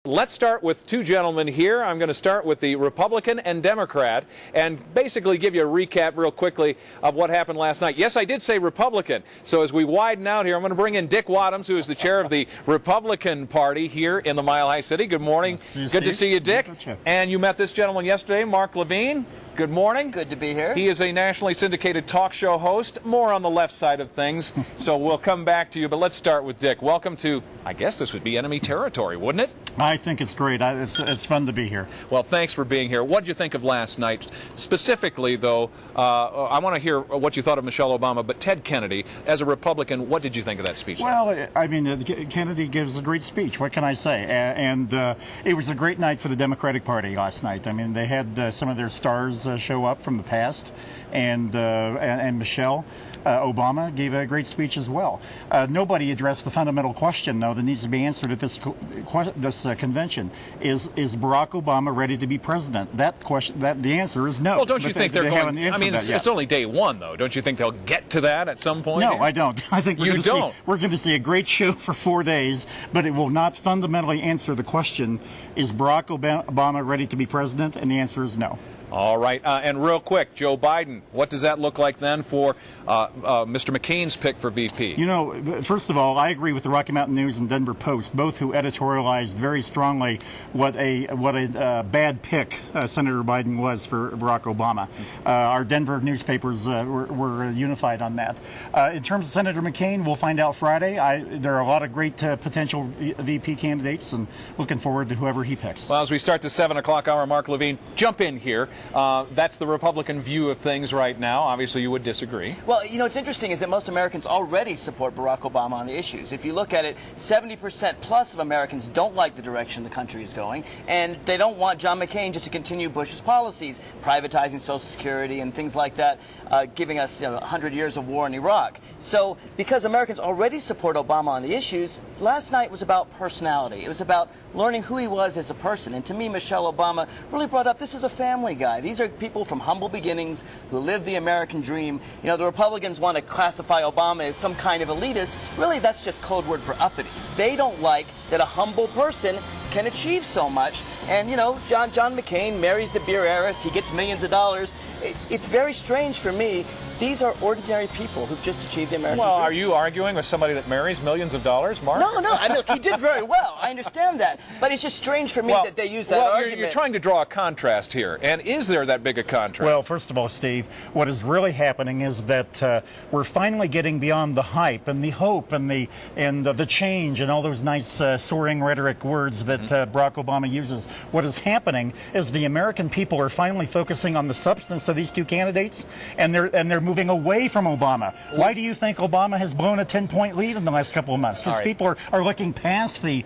Let's start with two gentlemen here. I'm going to start with the Republican and Democrat and basically give you a recap real quickly of what happened last night. Yes, I did say Republican. So as we widen out here, I'm going to bring in Dick Waddams, who is the chair of the Republican Party here in the Mile High City. Good morning. Good to see you, Dick. And you met this gentleman yesterday, Mark Levine. Good morning. Good to be here. He is a nationally syndicated talk show host, more on the left side of things, so we'll come back to you. But let's start with Dick. Welcome to, I guess this would be enemy territory, wouldn't it? I think it's great. It's fun to be here. Well, thanks for being here. What did you think of last night? Specifically, though, I want to hear what you thought of Michelle Obama, but Ted Kennedy, as a Republican, what did you think of that speech? Well, I mean, Kennedy gives a great speech. What can I say? And it was a great night for the Democratic Party last night. I mean, they had some of their stars show up from the past, and Michelle Obama gave a great speech as well. Nobody addressed the fundamental question, though, that needs to be answered at this convention: is Barack Obama ready to be president? That question, the answer is no. Well, don't you think they're going? I mean, it's only day one, though. Don't you think they'll get to that at some point? No, here? I don't. I think we're going to see a great show for 4 days, but it will not fundamentally answer the question: is Barack Obama ready to be president? And the answer is no. All right, and real quick, Joe Biden, what does that look like then for Mr. McCain's pick for VP? You know, first of all, I agree with the Rocky Mountain News and Denver Post, both who editorialized very strongly what a bad pick Senator Biden was for Barack Obama. Our Denver newspapers were unified on that. In terms of Senator McCain, we'll find out Friday. There are a lot of great potential VP candidates, and looking forward to whoever he picks. Well, as we start the 7 o'clock hour, Mark Levine, jump in here. That's the Republican view of things right now. Obviously, you would disagree. Well, you know, what's interesting is that most Americans already support Barack Obama on the issues. If you look at it, 70% plus of Americans don't like the direction the country is going, and they don't want John McCain just to continue Bush's policies, privatizing Social Security and things like that, giving us 100 years of war in Iraq. So, because Americans already support Obama on the issues, last night was about personality. It was about learning who he was as a person. And to me, Michelle Obama really brought up, this is a family guy. These are people from humble beginnings who live the American dream. You know, the Republicans want to classify Obama as some kind of elitist. Really, that's just code word for uppity. They don't like that a humble person can achieve so much. And, you know, John McCain marries the beer heiress. He gets millions of dollars. It's very strange for me. These are ordinary people who've just achieved the American dream. Well, are you arguing with somebody that marries millions of dollars, Mark? No. I mean, look, he did very well. I understand that. But it's just strange for me that they use that argument. You're trying to draw a contrast here. And is there that big a contrast? Well, first of all, Steve, what is really happening is that we're finally getting beyond the hype and the hope and the change and all those nice soaring rhetoric words that Barack Obama uses. What is happening is the American people are finally focusing on the substance of these two candidates, and they're moving away from Obama. Why do you think Obama has blown a 10-point lead in the last couple of months? Because people are looking past the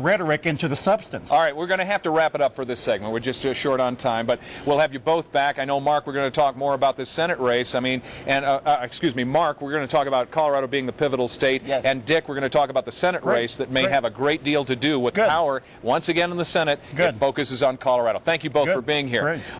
rhetoric into the substance. All right, we're going to have to wrap it up for this segment. We're just short on time, but we'll have you both back. I know, Mark, we're going to talk more about this Senate race. I mean, and excuse me, Mark, we're going to talk about Colorado being the pivotal state. Yes. And Dick, we're going to talk about the Senate race that may have a great deal to do with power once again in the Senate. It focuses on Colorado. Thank you both for being here.